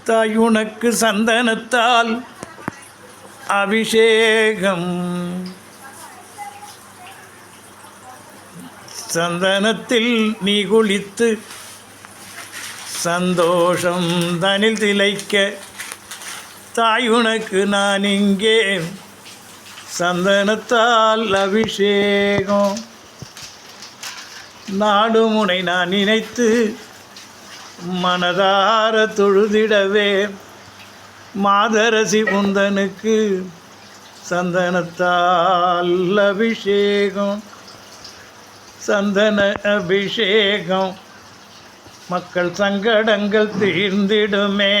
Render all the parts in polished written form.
தாயுனக்கு சந்தனத்தால் அபிஷேகம். சந்தனத்தில் நீ குளித்து சந்தோஷம் தனில் திளைக்க தாயுனக்கு நான் இங்கே சந்தனத்தால் அபிஷேகம். நாடு முனை நான் நினைத்து மனதார தொழுதிடவே மாதரசி குந்தனுக்கு சந்தனத்தால் அபிஷேகம். சந்தன அபிஷேகம் மக்கள் சங்கடங்கள் தீர்ந்திடுமே.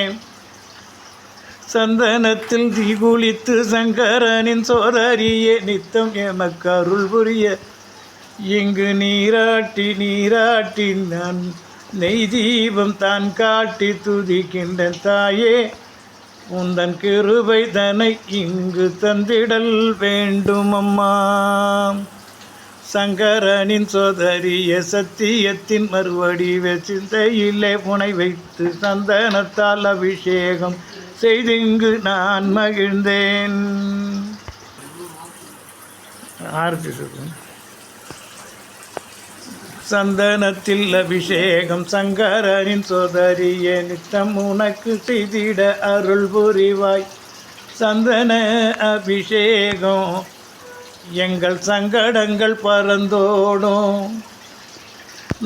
சந்தனத்தில் தீகுளித்து சங்கரனின் சோதரியே நித்தம் எமக்கு அருள் புரிய இங்கு நீராட்டி நீராட்டி நான் நெய் தீபம் தான் காட்டி துதிக்கின்ற தாயே உந்தன் கிருபை தனை இங்கு தந்திடல் வேண்டும் அம்மா. சங்கரனின் சோதரிய சத்தியத்தின் மறுவடிவ சிந்தையிலே புனை வைத்து சந்தனத்தால் அபிஷேகம் செய்திங்கு நான் மகிழ்ந்தேன். ஆரத்தி சொல்றேன். சந்தனத்தில் அபிஷேகம் சங்கரனின் சோதரியே நித்தம் உனக்கு செய்திட அருள் புரிவாய். சந்தன அபிஷேகம் எங்கள் சங்கடங்கள் பறந்தோடும்.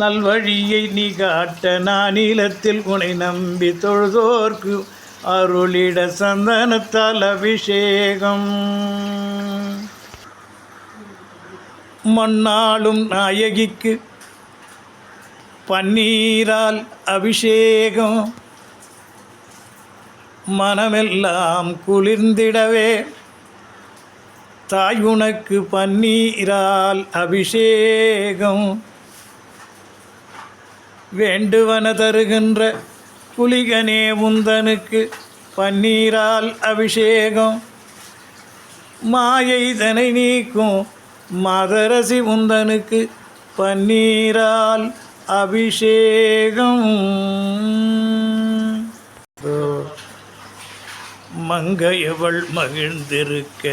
நல்வழியை நீ காட்ட நானிலத்தில் உனை நம்பி தொழுதோர்க்கு அருளிட சந்தனத்தால் அபிஷேகம். மண்ணாளும் நாயகிக்கு பன்னீரால் அபிஷேகம். மனமெல்லாம் குளிர்ந்திடவே தாயுனக்கு பன்னீரால் அபிஷேகம். வேண்டுவன தருகின்ற புலிகனே முந்தனுக்கு பன்னீரால் அபிஷேகம். மாயை தனை நீக்கும் மாதரசி முந்தனுக்கு பன்னீரால் அபிஷேகம். மங்கையவள் மகிழ்ந்திருக்க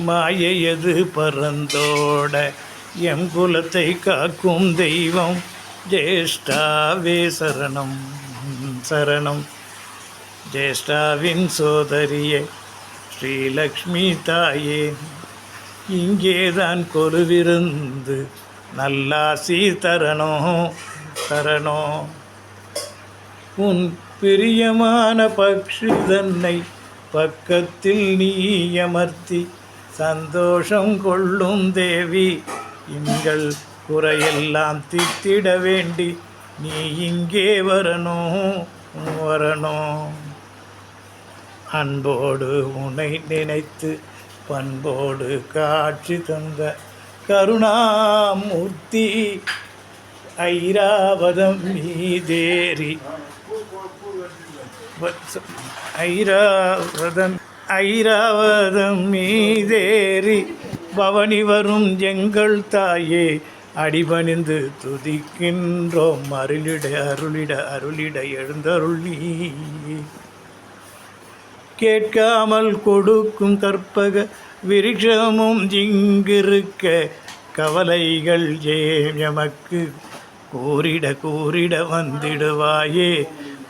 மாயையது பறந்தோட எம் குலத்தை காக்கும் தெய்வம் ஜேஷ்டாவே சரணம் சரணம். ஜேஷ்டாவின் சோதரியே ஸ்ரீலக்ஷ்மி தாயே இங்கேதான் கொலுவிருந்து நல்லாசி தரணும் தரணும். உன் பிரியமான பக்ஷி தன்னை பக்கத்தில் நீ அமர்த்தி சந்தோஷம் கொள்ளும் தேவி எங்கள் குறையெல்லாம் தீர்த்திட வேண்டி நீ இங்கே வரணும் வரணும். அன்போடு உன்னை நினைத்து பண்போடு காட்சி தந்த கருணாமூர்த்தி ஐராவதம் மீதேறி ஐராவதம் மீதேறி பவனி வரும் எங்கள் தாயே அடிபணிந்து துதிக்கின்றோம். அருளிட அருளிட அருளிட எழுந்தருள் நீ. கேட்காமல் கொடுக்கும் கற்பக விருட்சமும் இங்கிருக்க கவலைகள் ஏன் எமக்கு கூறிட கூறிட வந்திடுவாயே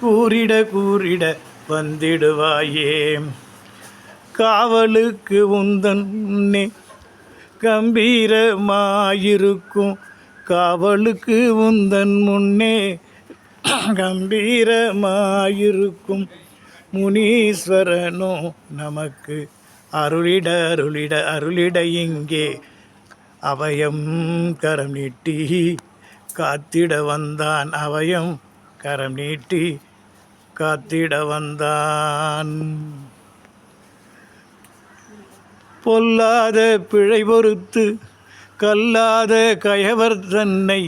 கூறிட கூறிட வந்திடுவாயே. காவலுக்கு உந்தன்னே கம்பீரமாயிருக்கும் காவலுக்கு உந்தன் முன்னே கம்பீரமாயிருக்கும் முனீஸ்வரனோ நமக்கு அருளிட அருளிட அருளிட இங்கே அபயம் கரம் நீட்டி காத்திட வந்தான். அபயம் கரம் நீட்டி காத்திட வந்தான். பொல்லாத பிழை பொறுத்து கல்லாத கயவர் தன்னை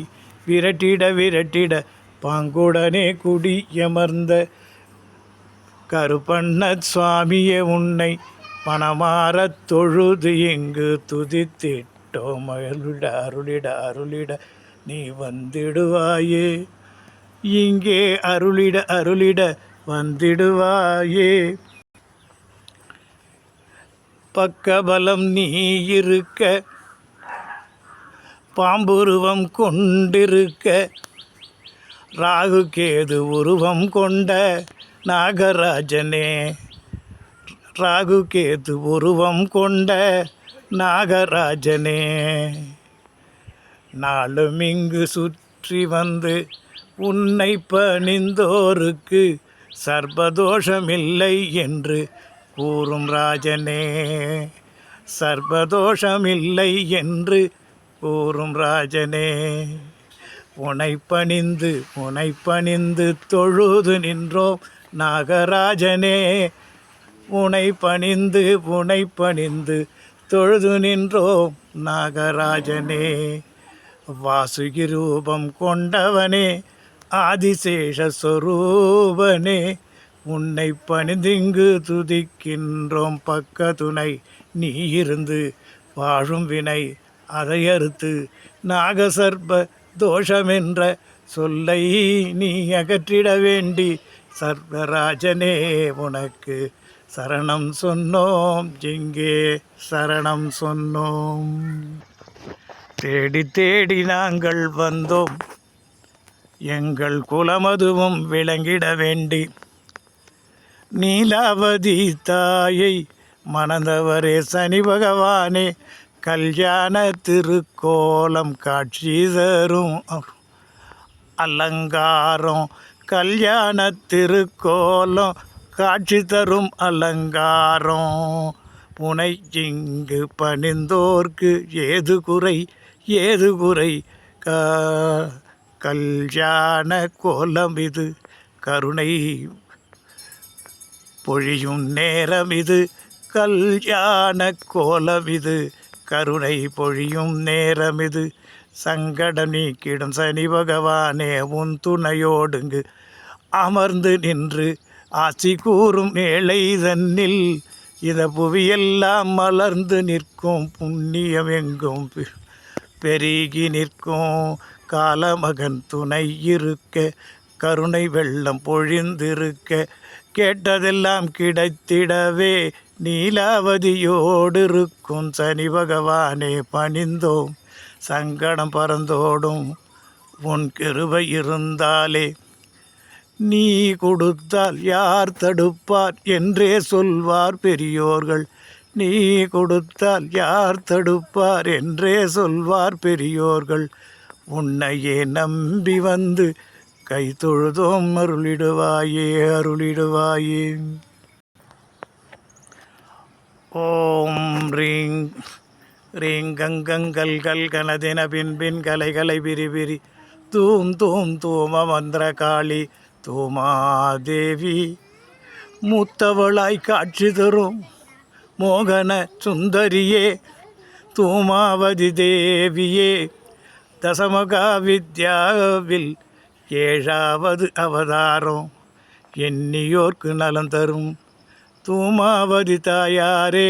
விரட்டிட விரட்டிட பாங்குடனே குடியமர்ந்த கருப்பண்ண சுவாமியே உன்னை மனமாறத் தொழுது இங்கு துதித்திட்டோம். அருளிட அருளிட அருளிட நீ வந்திடுவாயே இங்கே அருளிட அருளிட வந்திடுவாயே. பக்கபலம் நீ இருக்க, பாம்புருவம் கொண்டிருக்க, ராகு கேது உருவம் கொண்ட நாகராஜனே, ராகு கேது உருவம் கொண்ட நாகராஜனே, நாளும் இங்கு சுற்றி வந்து உன்னை பணிந்தோருக்கு சர்பதோஷமில்லை என்று கூறும் ராஜனே, சர்பதோஷமில்லை என்று கூறும் ராஜனே. உனை பணிந்து தொழுது நின்றோம் நாகராஜனே, உனை பணிந்து தொழுது நின்றோம் நாகராஜனே. வாசுகி ரூபம் கொண்டவனே, ஆதிசேஷ சொரூபனே, உன்னை பணிந்திங்கு துதிக்கின்றோம். பக்க துணை நீ இருந்து வாழும் வினை அதை அறுத்து நாகசர்ப தோஷமென்ற சொல்லை நீ அகற்றிட வேண்டி சர்வராஜனே உனக்கு சரணம் சொன்னோம், இங்கே சரணம் சொன்னோம். தேடி தேடி நாங்கள் வந்தோம், எங்கள் குலமதுவும் விளங்கிட வேண்டி நீலாவதி தாயை மணந்தவரே சனி பகவானே, கல்யாண திருக்கோலம் காட்சி தரும் அலங்காரம், கல்யாண திருக்கோலம் காட்சி தரும் அலங்காரம். உனை இங்கு பணிந்தோர்க்கு ஏது குறை கல்யாண கோலம் இது, கருணை பொழியும் நேரம் இது, கல்யாண கோலம் இது, கருணை பொழியும் நேரம் இது. சங்கடம் நீக்கிடும் சனி பகவானே, உன் துணையோடுங்கு அமர்ந்து நின்று ஆசி கூறும் ஏழை தன்னில் இத புவியெல்லாம் மலர்ந்து நிற்கும், புண்ணியம் எங்கும் பெருகி நிற்கும். காலமகன் துணை இருக்க, கருணை வெள்ளம் பொழிந்திருக்க, கேட்டதெல்லாம் கிடைத்திடவே நீலாவதியோடு இருக்கும் சனி பகவானே பணிந்தோம். சங்கடம் பறந்தோடும் உன் கிருபை இருந்தாலே, நீ கொடுத்தால் யார் தடுப்பார் என்றே சொல்வார் பெரியோர்கள், நீ கொடுத்தால் யார் தடுப்பார் என்றே சொல்வார் பெரியோர்கள். உன்னையே நம்பி வந்து கை தொழுதோம், அருளிடுவாயே அருளிடுவாயே. ஓம் ரீங் ரீங் கங்கங்கள் கல்கனதின பின்பின் கலைகளை விரிவிரி தூம் தூம் தூம மந்திர காளி தூமாதேவி, மூத்தவளாய் காட்சி தரும் மோகன சுந்தரியே, தூமாவதி தேவியே, தசமகா வித்யாவில் 7வது அவதாரம், எண்ணியோர்க்கு நலம் தரும் தூமாவதி தாயாரே,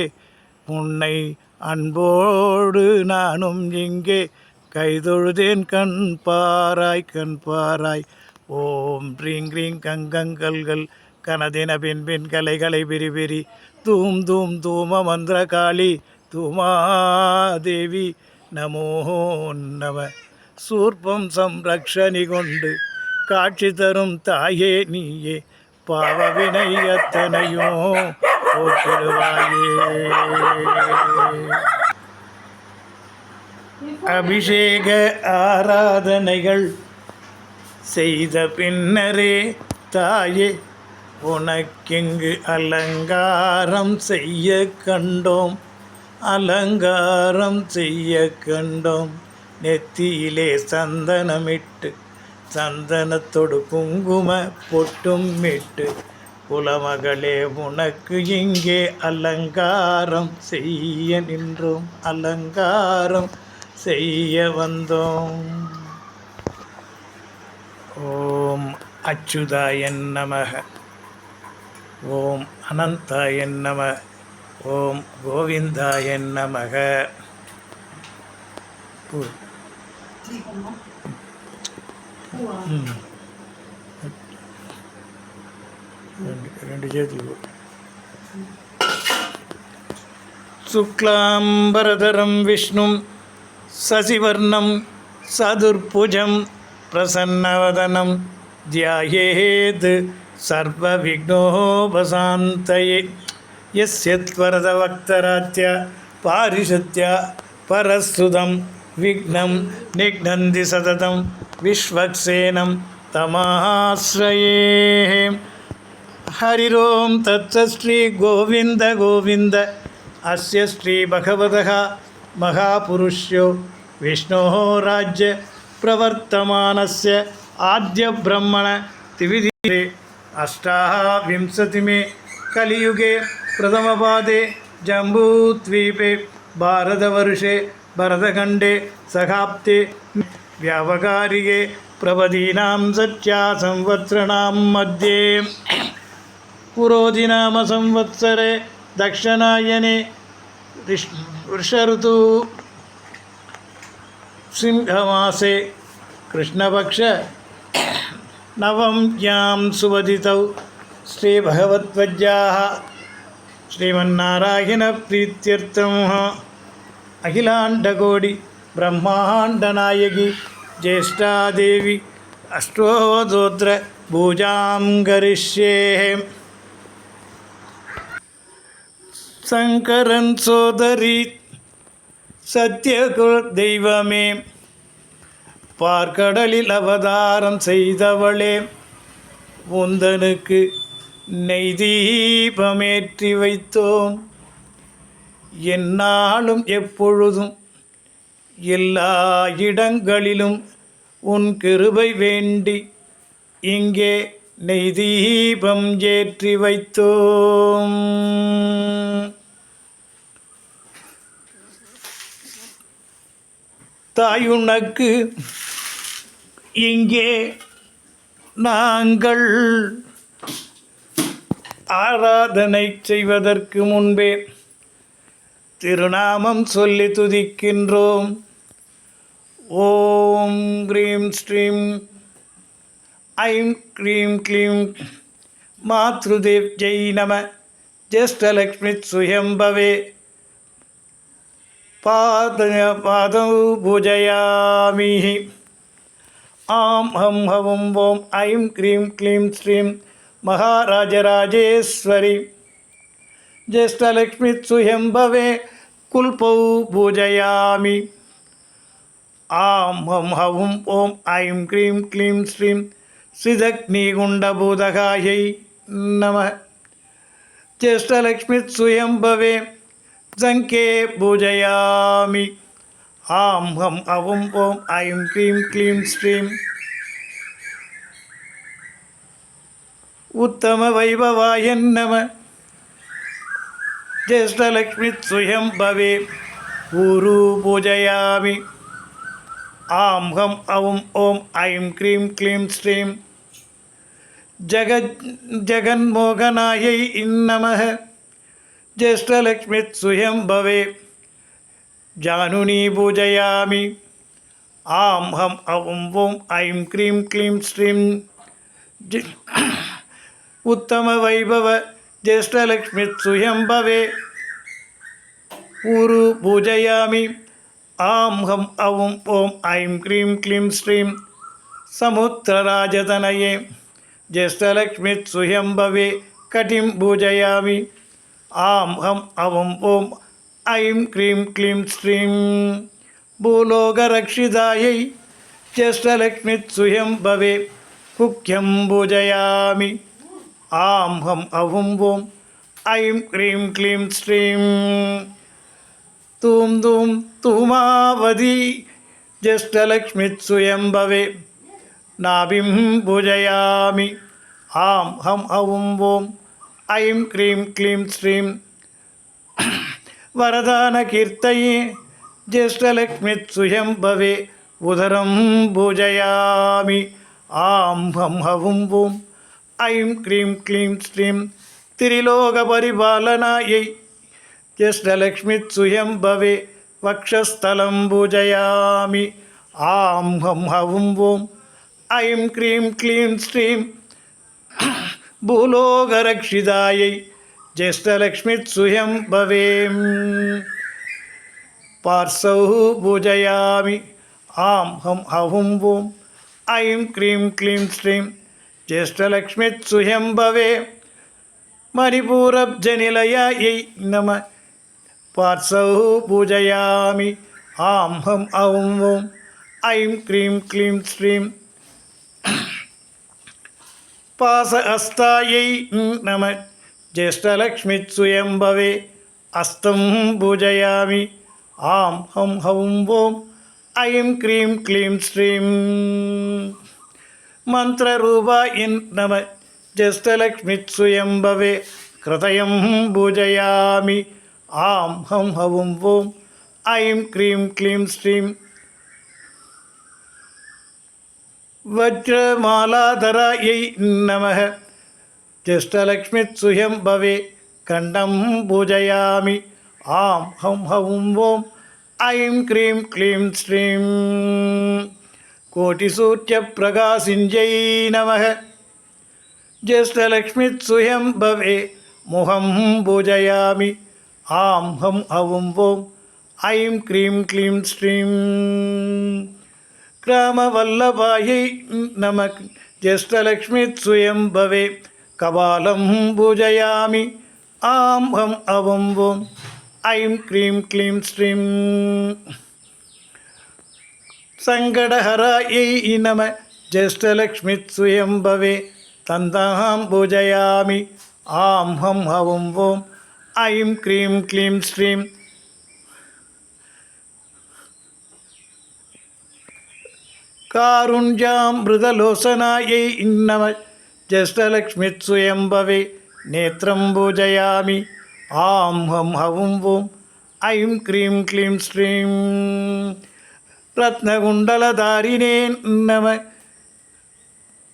உன்னை அன்போடு நானும் இங்கே கைதொழுதேன், கண் பாராய். ஓம் ரீங் ரீங் கங்கங்கல்கள் கனதின பின்பின் கலைகளை விரிவிரி தூம் தூம் தூம மந்திர காளி தூமாதேவி, நமோ நம. சூர்ப்பம் சம்ரக்ஷணி கொண்டு காட்சி தரும் தாயே நீயே, பாவவினை அத்தனையும் போக்கிடுவாயே. அபிஷேக ஆராதனைகள் செய்த பின்னரே தாயே, உனக்கெங்கு அலங்காரம் செய்ய கண்டோம், அலங்காரம் செய்ய கண்டோம். நெத்தியிலே சந்தனமிட்டு, சந்தனத்தோடு குங்கும பொட்டும் இட்டு, குலமகளே உனக்கு இங்கே அலங்காரம் செய்ய நின்றோம், அலங்காரம் செய்ய வந்தோம். ஓம் அச்சுதாய நமக, ஓம் அனந்தாய நம, ஓம் கோவிந்தாய நமக. రెండు చేతులు. శుక్లాంబరధరం విష్ణుం శశివర్ణం చతుర్భుజం ప్రసన్నవదనం ధ్యాయేత్ సర్వవిఘ్నోపశాంతయే. యస్యత్వరదవక్తరాత్య పారిషత్య పరస్తుతం విఘ్నం నిఘ్నంది సతతం విశ్వక్సేనం తమాశ్రయే. హరిరోం తత్సశ్రీ గోవింద గోవింద. అస్య శ్రీ భగవతః మహాపురుష్యో విష్ణోః రాజ్య ప్రవర్తమానస్య ఆద్య బ్రహ్మణ త్రివిధే అష్టావింశతిమే కలియుగే ప్రథమపాదే జంబూద్వీపే భారతవర్షే భరతఖండే సహాబ్దే వ్యావకారికే ప్రవదీనాం సత్యా సంవత్సరాణం మధ్యే పురోధినామ సంవత్సరే దక్షిణాయనే వృషఋతు సింహమాసే కృష్ణపక్ష నవమ్యాం సువదితౌ శ్రీభగవద్వద్యాః శ్రీమన్నారాయణ ప్రీత్యర్థం అఖిలాండకోటి బ్రహ్మాండనాయకి జ్యేష్ఠాదేవి అష్టోత్తర పూజాం కరిష్యే. சங்கரன் சோதரி சத்தியகுல தெய்வமே, பார்க்கடலில் அவதாரம் செய்தவளே, உந்தனுக்கு நெய் தீபமேற்றி வைத்தோம். எந்நாளும் எப்பொழுதும் எல்லா இடங்களிலும் உன் கிருபை வேண்டி இங்கே நெய் தீபம் ஏற்றி வைத்தோம். தாயுனக்கு இங்கே நாங்கள் ஆராதனை செய்வதற்கு முன்பே திருநாமம் சொல்லி துதிக்கின்றோம். ஓம் க்ரீம் ஸ்ரீம் ஐம் க்ரீம் க்ளீம் மாத்ருதேவ் ஜெய் நம. ஜேஷ்டலக்ஷ்மி சுயம்பவே பாதௌ பூஜயாமி. ஆம் ஹம் ஹவும் ஓம் ஐம் க்ரீம் க்ளீம் ஸ்ரீம் மகாராஜராஜேஸ்வரி ஜேஷ்டலக்ஷ்மி சுயம்பவே குல்பௌ பூஜயாமி. ஆம் ஹம் ஹவும் ஓம் ஐம் க்ரீம் க்ளீம் ஸ்ரீம் சிதக்னிகுண்டபூதகாயை நம. ஜேஷ்டலக்ஷ்மி சுயம்பவே சங்கே பூஜயாமி. ஆம் ஹம் ஹவும் ஓம் ஐம் க்ரீம் க்ளீம் ஸ்ரீம் உத்தம வைபவாய நம. ஜேஷ்டலக்ஷ்மி சுயம்பவே ஊரு பூஜயாமி. ஆம் ஹம் ஹவும் ஓம் ஐம் க்ரீம் க்ளீம் ஸ்ரீம் ஜகன்மோகனாயை நமः. ஜேஷ்டலக்ஷ்மி சுயம்பவே ஜானுனி பூஜயாமி. ஆம் ஹம் ஹவும் ஓம் ஐம் க்ரீம் க்ளீம் ஸ்ரீம் உத்தம வைபவ ஜேஷ்டலக்ஷ்மி சுயம்பவே ஊரு பூஜயாமி. ஆம் ஹம் ஹவும் ஓம் ஐம் க்ரீம் க்ளீம் ஸ்ரீம் சமுத்திரராஜதனயே ஜேஷ்டலக்ஷ்மி சுயம்பவே கட்டிம் பூஜயாமி. ஆம் ஹம் ஹவும் ஓம் ஐம் க்ரீம் க்ளீம் ஸ்ரீம் பூலோகரக்ஷிதாயை ஜேஷ்டலக்ஷ்மி சுயம்பவே குக்யம் பூஜயாமி. ஆம் ஹம் ஹவும் ஓம் ஐம் க்ரீம் க்ளீம் ஸ்ரீம் தூம் தூம் தூமாவதி ஜேஷ்டலக்ஷ்மி சுயம்பவே நாபிம் பூஜயாமி. ஆம் ஹம் ஹவும் ஓம் ஐம் க்ரீம் க்ளீம் ஸ்ரீம் வரதான கீர்த்தயே ஜேஷ்டலக்ஷ்மி சுயம்பவே உதரம் பூஜயாமி. ஆம் ஹம் ஹவும் ஓம் ஐம் க்ரீம் க்ளீம் ஸ்ரீம் திரிலோக பரிபாலனாயை ஜேஷ்டலக்ஷ்மி சுயம்பவே வக்ஷஸ்தலம் பூஜயாமி. ஆம் ஹம் ஹவும் ஓம் ஐம் க்ரீம் க்ளீம் ஸ்ரீம் பூலோகரக்ஷிதாயை ஜேஷ்டலக்ஷ்மித்சுயம் பவேம் பார்சௌ பூஜயாமி ஆம் ஹம் ஹவும் ஓம் ஐம் க்ரீம் க்ளீம் ஸ்ரீம் ஜேஷ்டலக்ஷ்மித்சுயம் பவே மணிபூரப்ஜநிலயாயை நம பார்சௌ பூஜயாமி ஆம் ஹம் ஹவும் ஓம் ஐம் க்ரீம் க்ளீம் ஸ்ரீம் பாசஹஸ்தாயை நம ஜேஷ்டலக்ஷ்மித்சுயம் பவே அஸ்தம் பூஜயாமி ஆம் ஹம் ஹவும் ஓம் ஐம் க்ரீம் க்ளீம் ஸ்ரீம் மந்திரரூபாயின் நம ஜேஷ்டலக்ஷ்மித்சுயம் பவே கிருதயம் பூஜயாமி ஆம் ஹம் ஹவும் ஓம் ஐம் க்ரீம் க்ளீம் ஸ்ரீம் வஜ்ரமாலாதராயை நமः ஜேஷ்டலக்ஷ்மித்சுயம் பவே கண்டம் பூஜயாமி ஆம் ஹம் ஹவும் ஓம் ஐம் க்ரீம் க்ளீம் ஸ்ரீம் கோட்டிசூர்யப்பிரகாசிஞ்சை நமः ஜேஷ்டலக்ஷ்மித்சுயம் பவே முகம் பூஜயாமி ஆம் ஹம் ஹவும் ஓம் ஐம் க்ரீம் க்ளீம் ஸ்ரீம் கிராமவல்லபாயை நமக் ஜேஷ்டலக்ஷ்மித்சுயம் பவே கபாலம் பூஜயாமி ஆம் ஹம் ஹவும் ஓம் ஐம் க்ரீம் க்ளீம் ஸ்ரீம் சங்கடஹராயை நம ஜேஷ்டலக்ஷ்மித்சுயம் பவே தந்தாம் பூஜயாமி ஆம் ஹம் ஹவும் ஓம் ஐம் க்ரீம் க்ளீம் ஸ்ரீம் காருண்யாமிருதலோசனாயை நம ஜேஷ்டலக்ஷ்மித்சுயம் பவே நேத்ரம் பூஜயாமி ஆம் ஹம் ஹவும் ஓம் ஐம் க்ரீம் க்ளீம் ஸ்ரீம் ரத்னகுண்டலதாரிணே நம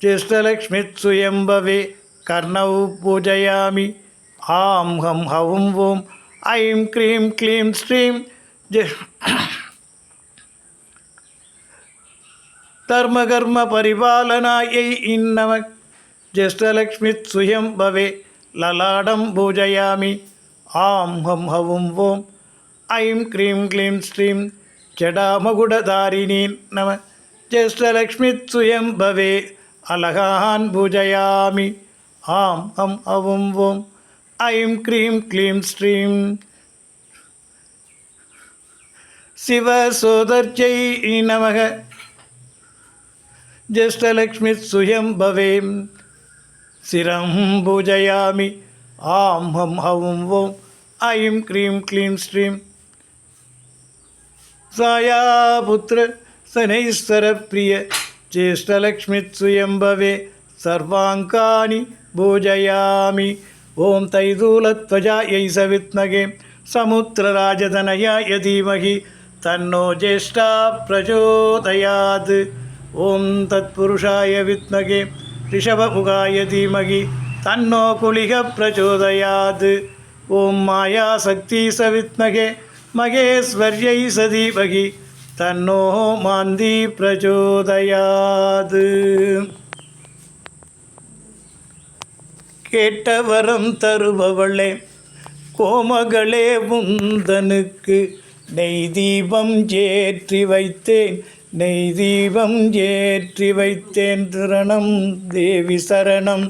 ஜேஷ்டலக்ஷ்மித்சுயம் பவே கர்ணௌ பூஜயாமி ஆம் ஹம் ஹவும் ஓம் ஐம் க்ரீம் க்ளீம் ஸ்ரீம் தர்மகர்ம பரிபாலனாயை நம ஜேஷ்டலக்ஷ்மித்சுயம் பவே லலாடம் பூஜயாமி ஆம் ஹம் ஹவும் ஓம் ஐம் க்ரீம் க்ளீம் ஸ்ரீம் ஜடாமகுடதாரிணீ நம ஜேஷ்டலக்ஷ்மித்சுயம் பவே அலகான் பூஜயாமி ஆம் ஹம் ஹவும் ஓம் ஐம் க்ரீம் க்ளீம் ஸ்ரீம் சிவசோதர்ஜை நமக ஜேஷ்டலக்ஷ்மித்சுயம் பவே சிரம் பூஜயாமி ஆம் ஹம் ஹவும் ஓம் ஐம் க்ரீம் க்ளீம் ஸ்ரீம் சாயாபுத்திர சனைஸ்வரப்பிரிய ஜேஷ்டலக்ஷ்மித்சுயம் பவே சர்வாங்கானி பூஜயாமி ஓம் தைதூலத்வஜாயை சவித்மகே சமுத்திரராஜதனயாய தீமஹி தன்னோ ஜேஷ்டா பிரச்சோதயாத் ஓம் தத்புருஷாய வித்மகே ரிஷபமுகாய தீமகி தன்னோ குளிக பிரச்சோதயாத் ஓம் மாயாசக்தி சவித்மகே மகேஸ்வர்யை சதீமகி தன்னோ மாந்தி பிரச்சோதயாத் கேட்டவரம் தருபவளே கோமகளே உந்தனுக்கு நெய் தீபம் ஏற்றி வைத்தேன் நெய் தீபம் ஏற்றி வைத்தேன் சரணம் தேவி சரணம்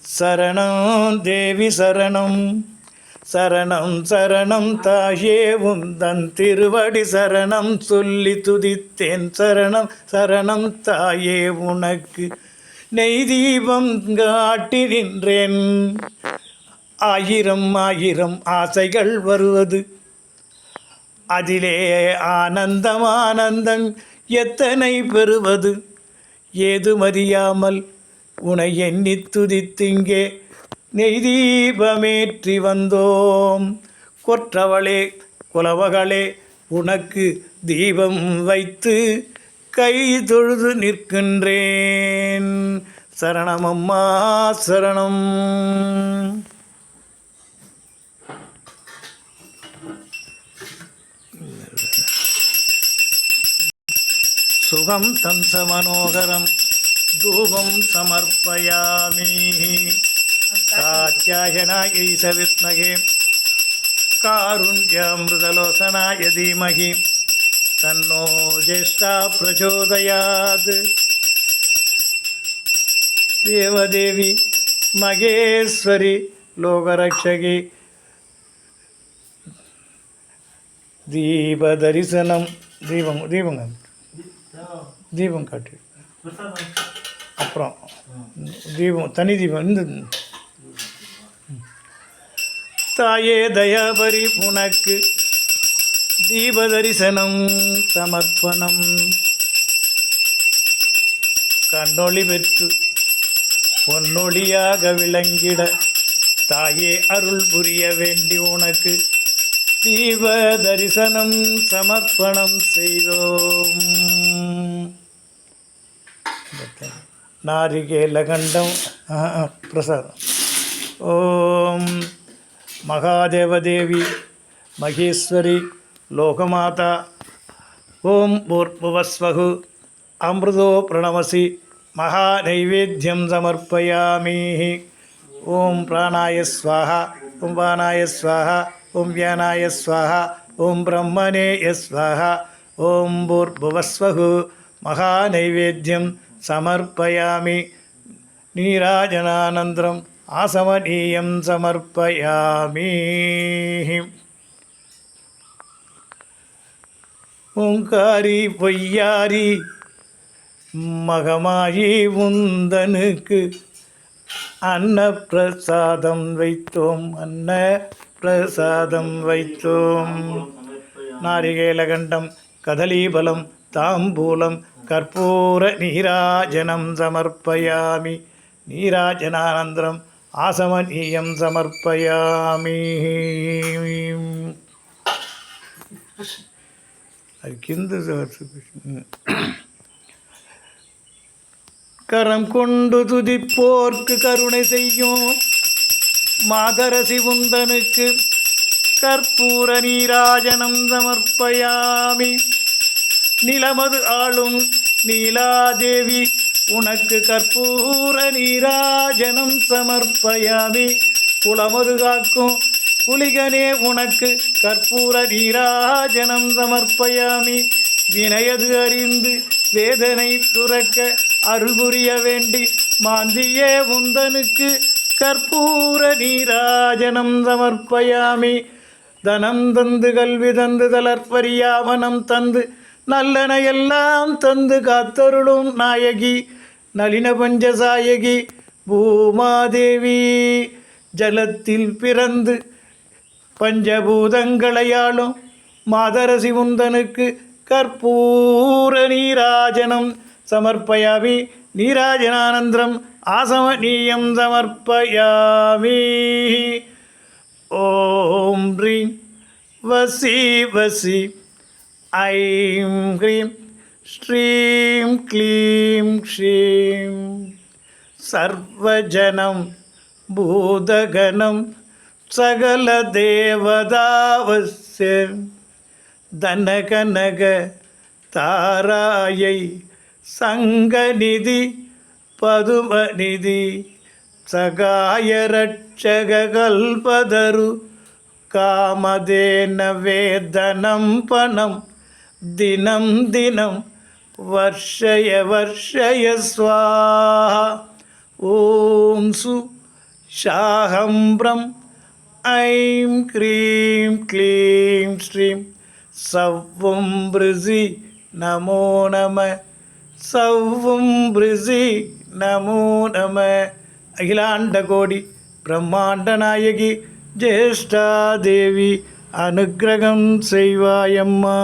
சரணம் தேவி சரணம் சரணம் சரணம் தாயே உந்தன் திருவடி சரணம் சொல்லி துதித்தேன் சரணம் சரணம் தாயே உனக்கு நெய் தீபம் காட்டி நின்றேன் ஆயிரம் ஆயிரம் ஆசைகள் வருவது அதிலே ஆனந்தம் ஆனந்தம் எத்தனை பெறுவது ஏதுமறியாமல் உனை எண்ணி துதித்திங்கே நெய் தீபமேற்றி வந்தோம் கொற்றவளே குலவகளே உனக்கு தீபம் வைத்து கை தொழுது நிற்கின்றேன் சரணமம்மா சரணம் சுகம் தம் சமனோகரம் தூபம் சமர்ப்பயாமி कात्यायनायै सविद्महे कारुण्यामृतलोचनाय धीमहि तन्नो ज्येष्ठा प्रचोदयात् देवदेवी महेश्वरी लोकरक्षकी दीपदर्शनं दीपं काटि அப்புறம் தீபம் தனி தீபம் இந்த தாயே தயாபரி உனக்கு தீப தரிசனம் சமர்ப்பணம் கண்ணொளி பெற்று பொன்னொழியாக விளங்கிட தாயே அருள் புரிய வேண்டி உனக்கு தீப தரிசனம் சமர்ப்பணம் செய்தோம். नारिकेलखण्डं प्रसादम् ॐ महादेवदेवी महेश्वरी लोकमाता ॐ भूर्भुवस्वः अमृतो प्रणमसि महानैवेद्यं समर्पयामि. ॐ प्राणाय स्वाहा ॐ वाणाय स्वाहा ॐ व्यानाय स्वाहा ॐ ब्रह्मणे स्वाहा ॐ भूर्भुवस्वः महानैवेद्यं समर्पयामि. नीराजनानन्तरम् आसमनीयं समर्पयामि. ओंकारी பொய்யாரி மகமாயி உந்தனுக்கு அன்னப்பிரசாதம் வைத்தோம் அன்னப்பிரசாதம் வைத்தோம். நாரிகேலகண்டம் கதலீபலம் தாம்பூலம் கற்பூர நீராஜனம் சமர்ப்பயாமி. நீராஜனானந்தரம் ஆசமனீயம் சமர்ப்பயாமி. அதுக்கிந்து கரம் கொண்டு துதிப்போர்க்கு கருணை செய்யும் மாதரசி உந்தனுக்கு கற்பூர நீராஜனம் சமர்ப்பயாமி. நிலமது ஆளும் நீலாதேவி உனக்கு கற்பூர நீராஜனம் சமர்ப்பயாமி. குலமது காக்கும் குலிகனே உனக்கு கற்பூர நீராஜனம் சமர்ப்பயாமி. வினையது அறிந்து வேதனை துறக்க அருள் புரிய வேண்டி மாந்தியே உந்தனுக்கு கற்பூர நீராஜனம் சமர்ப்பயாமி. தனம் தந்து கல்வி தந்து தளர்வரியாவனம் தந்து நல்லன எல்லாம் தந்து காத்தருளும் நாயகி நளின பஞ்சசாயகி பூமாதேவி ஜலத்தில் பிறந்து பஞ்சபூதங்களையாளும் மாதரசி உந்தனுக்கு கற்பூர நீராஜனம் சமர்ப்பயாமி. நீராஜனானந்தரம் ஆசமனீயம் சமர்ப்பயாமி. ஓம் ரீம் வசி வசி ஐம் க்ரீம் ஸ்ரீம் க்ளீம் க்ஷீம் சர்வஜனம் பூதகணம் சகல தேவதாவஸ்ய தனகனக தாராயை சங்கநிதி பதுமநிதி சகாய ரட்சக கல்பதரு காமதேன வேதனம் பணம் தினம் தினம் வர்ஷய வர்ஷய ஸ்வாஹா. ஓம் சு ஷாஹம்பிரம் ஐம் க்ரீம் க்ளீம் ஸ்ரீம் சவ்வும் பிருசி நமோ நம சவ்வும் பிருசி நமோ நம. அகிலாண்ட கோடி பிரம்மாண்ட நாயகி ஜேஷ்டா தேவி அனுக்கிரகம் செய்வாயம்மா.